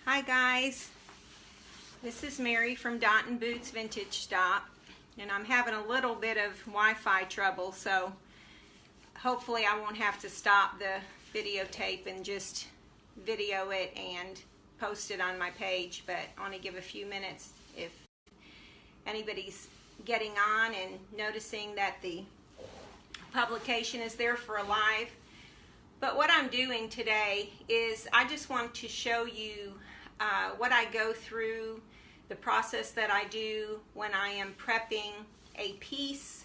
Hi guys, this is Mary from Dot and Boots Vintage Stop, and I'm having a little bit of Wi-Fi trouble, so hopefully I won't have to stop the videotape and just video it and post it on my page, but I want to give a few minutes if anybody's getting on and noticing that the publication is there for a live. But what I'm doing today is I just want to show you what I go through, the process that I do when I am prepping a piece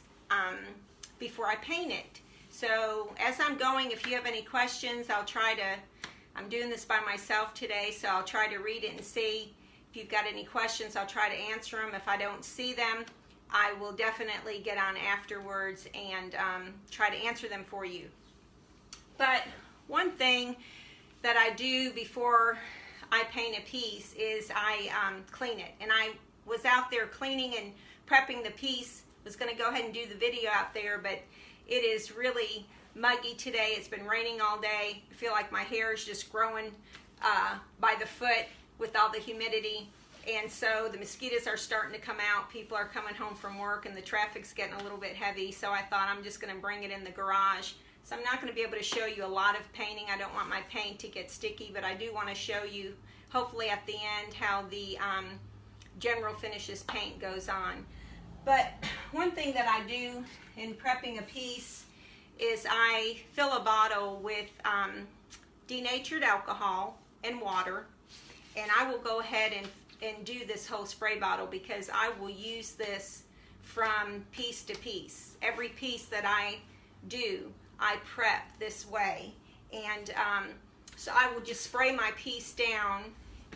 before I paint it. So as I'm going, if you have any questions, I'm doing this by myself today, so I'll try to read it and see. If you've got any questions, I'll try to answer them. If I don't see them, I will definitely get on afterwards and try to answer them for you. But one thing that I do before I paint a piece is I clean it. And I was out there cleaning and prepping the piece. Was going to go ahead and do the video out there, but it is really muggy today. It's been raining all day. I feel like my hair is just growing by the foot with all the humidity. And so the mosquitoes are starting to come out. People are coming home from work and the traffic's getting a little bit heavy. So I thought I'm just going to bring it in the garage. So I'm not going to be able to show you a lot of painting. I don't want my paint to get sticky, but I do want to show you, hopefully at the end, how the general finishes paint goes on. But one thing that I do in prepping a piece is I fill a bottle with denatured alcohol and water, and I will go ahead and do this whole spray bottle because I will use this from piece to piece. Every piece that I do, I prep this way, and so I will just spray my piece down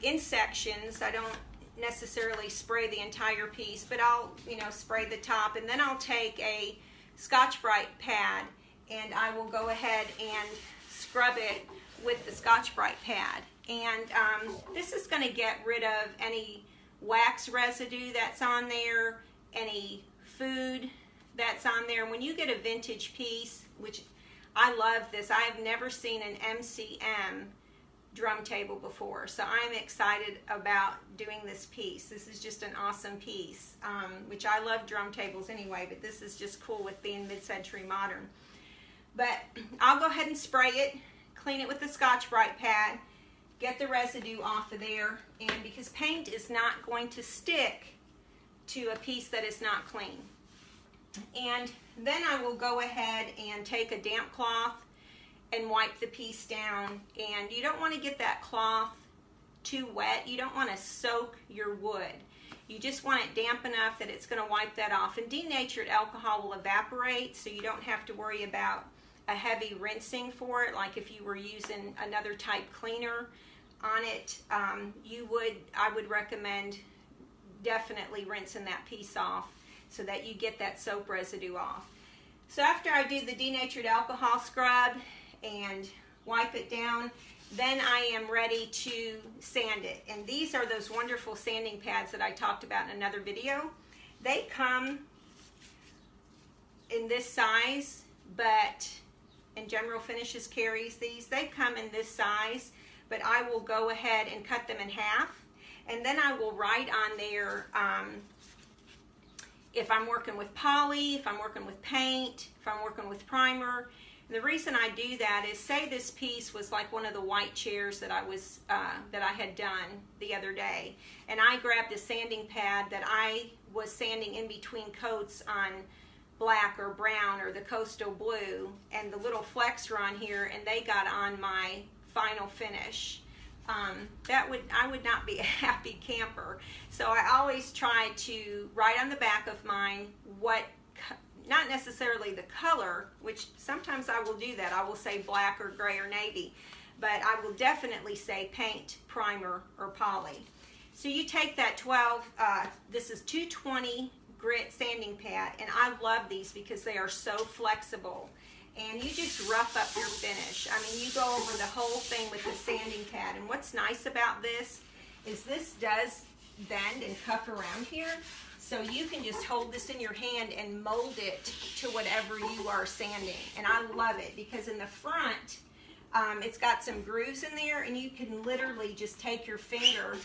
in sections. I don't necessarily spray the entire piece, but I'll spray the top, and then I'll take a Scotch-Brite pad and I will go ahead and scrub it with the Scotch-Brite pad. And this is going to get rid of any wax residue that's on there, any food that's on there. When you get a vintage piece, which I love this, I have never seen an MCM drum table before, so I'm excited about doing this piece. This is just an awesome piece, which I love drum tables anyway, but this is just cool with being mid-century modern. But I'll go ahead and spray it, clean it with the Scotch-Brite pad, get the residue off of there, and because paint is not going to stick to a piece that is not clean. And then I will go ahead and take a damp cloth and wipe the piece down. And you don't want to get that cloth too wet. You don't want to soak your wood. You just want it damp enough that it's going to wipe that off. And denatured alcohol will evaporate, so you don't have to worry about a heavy rinsing for it, like if you were using another type cleaner on it. I would recommend definitely rinsing that piece off so that you get that soap residue off. So after I do the denatured alcohol scrub and wipe it down, then I am ready to sand it. And these are those wonderful sanding pads that I talked about in another video. They come in this size, but and General Finishes carries these. They come in this size, but I will go ahead and cut them in half, and then I will write on there if I'm working with poly, if I'm working with paint, if I'm working with primer. And the reason I do that is, say this piece was like one of the white chairs that I had done the other day, and I grabbed a sanding pad that I was sanding in between coats on black or brown or the coastal blue, and the little flecks were on here, and they got on my final finish. I would not be a happy camper. So I always try to write on the back of mine not necessarily the color, which sometimes I will do that. I will say black or gray or navy, but I will definitely say paint, primer, or poly. So you take that this is 220 grit sanding pad, and I love these because they are so flexible. And you just rough up your finish. I mean, you go over the whole thing with the sanding pad. And what's nice about this is this does bend and cuff around here. So you can just hold this in your hand and mold it to whatever you are sanding. And I love it because in the front, It's got some grooves in there, and you can literally just take your finger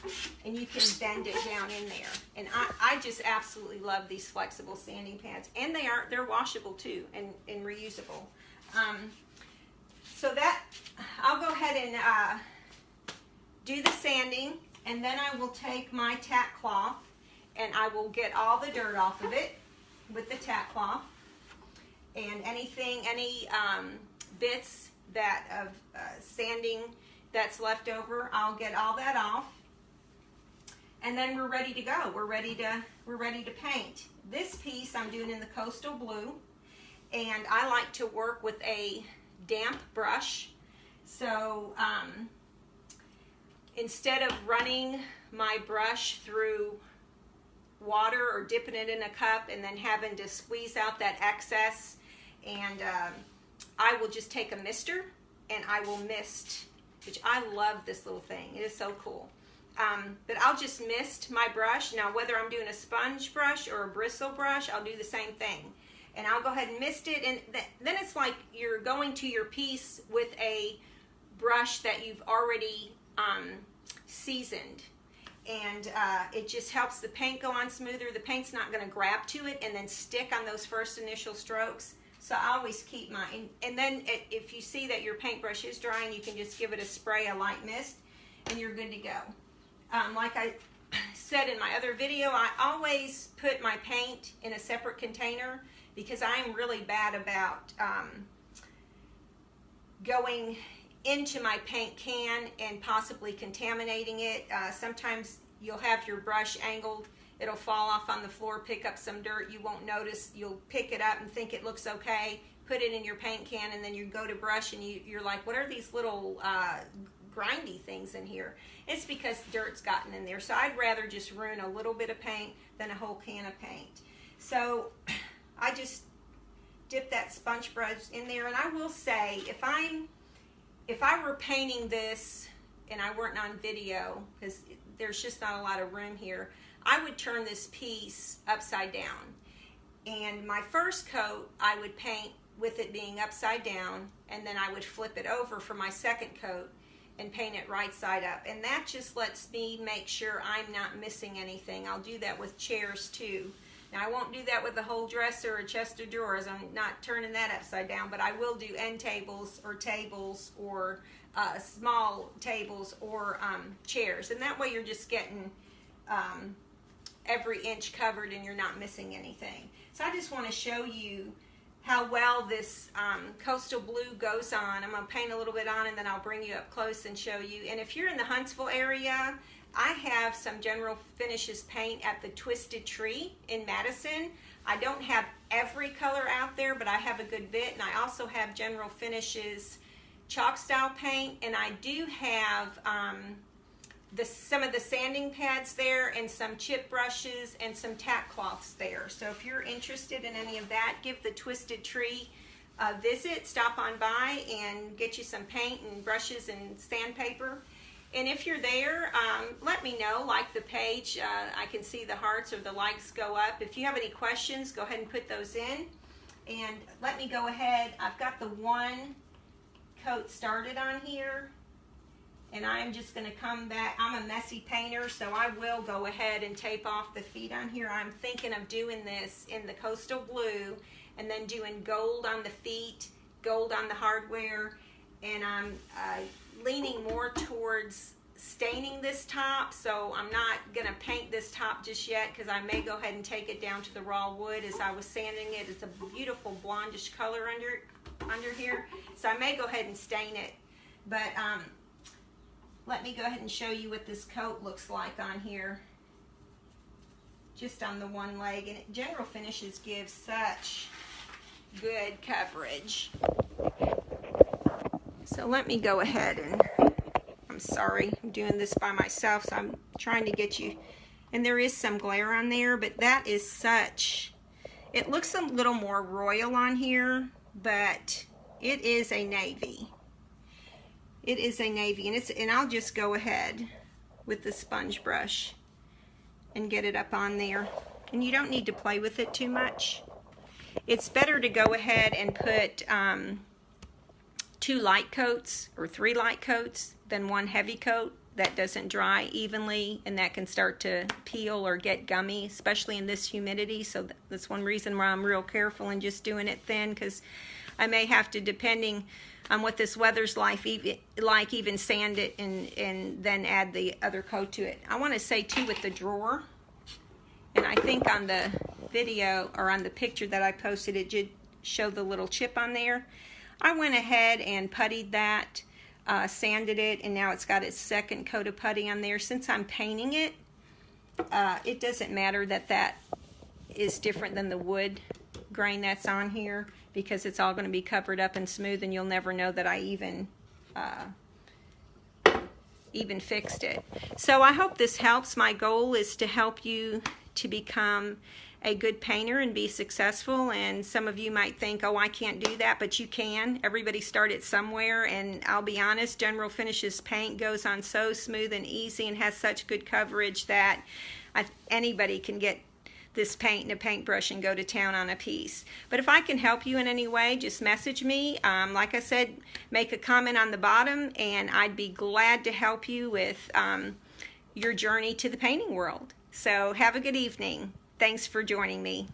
and you can bend it down in there. And I just absolutely love these flexible sanding pads, and they're washable too and reusable. So that I'll go ahead and do the sanding, and then I will take my tack cloth and I will get all the dirt off of it with the tack cloth, and any bits that of sanding that's left over, I'll get all that off, and then we're ready to go. We're ready to paint. This piece I'm doing in the Coastal Blue, and I like to work with a damp brush. So instead of running my brush through water or dipping it in a cup and then having to squeeze out that excess, and I will just take a mister and I will mist, which I love this little thing. It is so cool. But I'll just mist my brush. Now, whether I'm doing a sponge brush or a bristle brush, I'll do the same thing. And I'll go ahead and mist it, and then it's like you're going to your piece with a brush that you've already seasoned. And it just helps the paint go on smoother. The paint's not going to grab to it and then stick on those first initial strokes. So I always keep mine. And then if you see that your paintbrush is drying, you can just give it a spray, a light mist, and you're good to go. Like I said in my other video, I always put my paint in a separate container because I'm really bad about going into my paint can and possibly contaminating it. Sometimes you'll have your brush angled, it'll fall off on the floor, pick up some dirt, you won't notice, you'll pick it up and think it looks okay, put it in your paint can, and then you go to brush and you're like, what are these little grindy things in here? It's because dirt's gotten in there. So I'd rather just ruin a little bit of paint than a whole can of paint. So I just dip that sponge brush in there, and I will say, if I were painting this and I weren't on video, because there's just not a lot of room here, I would turn this piece upside down. And my first coat, I would paint with it being upside down, and then I would flip it over for my second coat and paint it right side up. And that just lets me make sure I'm not missing anything. I'll do that with chairs too. Now, I won't do that with a whole dresser or chest of drawers. I'm not turning that upside down, but I will do end tables or small tables or chairs. And that way you're just getting every inch covered and you're not missing anything. So I just want to show you how well this Coastal Blue goes on. I'm going to paint a little bit on, and then I'll bring you up close and show you. And if you're in the Huntsville area, I have some General Finishes paint at the Twisted Tree in Madison. I don't have every color out there, but I have a good bit. And I also have General Finishes chalk style paint, and I do have some of the sanding pads there, and some chip brushes and some tack cloths there. So if you're interested in any of that, give the Twisted Tree a visit, stop on by and get you some paint and brushes and sandpaper. And if you're there, let me know, like the page. I can see the hearts or the likes go up. If you have any questions, go ahead and put those in. And let me go ahead. I've got the one coat started on here, and I'm just going to come back. I'm a messy painter, so I will go ahead and tape off the feet on here. I'm thinking of doing this in the Coastal Blue and then doing gold on the feet, gold on the hardware, and I'm leaning more towards staining this top, so I'm not going to paint this top just yet because I may go ahead and take it down to the raw wood as I was sanding it. It's a beautiful blondish color under here, so I may go ahead and stain it. But let me go ahead and show you what this coat looks like on here, just on the one leg. And General Finishes gives such good coverage. So let me go ahead and, I'm sorry, I'm doing this by myself, so I'm trying to get you, and there is some glare on there, but that is such, it looks a little more royal on here, but it is a navy. It is a navy, and I'll just go ahead with the sponge brush and get it up on there. And you don't need to play with it too much. It's better to go ahead and put 2 light coats or 3 light coats than 1 heavy coat that doesn't dry evenly, and that can start to peel or get gummy, especially in this humidity. So that's one reason why I'm real careful in just doing it thin, because I may have to, depending on what this weather's like, even sand it and then add the other coat to it. I want to say too, with the drawer, and I think on the video or on the picture that I posted, it did show the little chip on there. I went ahead and puttied that, sanded it, and now it's got its second coat of putty on there. Since I'm painting it, it doesn't matter that that is different than the wood grain that's on here, because it's all going to be covered up and smooth, and you'll never know that I even fixed it. So I hope this helps. My goal is to help you to become a good painter and be successful. And some of you might think, oh, I can't do that, but you can. Everybody started somewhere, and I'll be honest, General Finishes paint goes on so smooth and easy and has such good coverage that anybody can get this paint and a paintbrush and go to town on a piece. But if I can help you in any way, just message me. Like I said, make a comment on the bottom, and I'd be glad to help you with your journey to the painting world. So have a good evening. Thanks for joining me.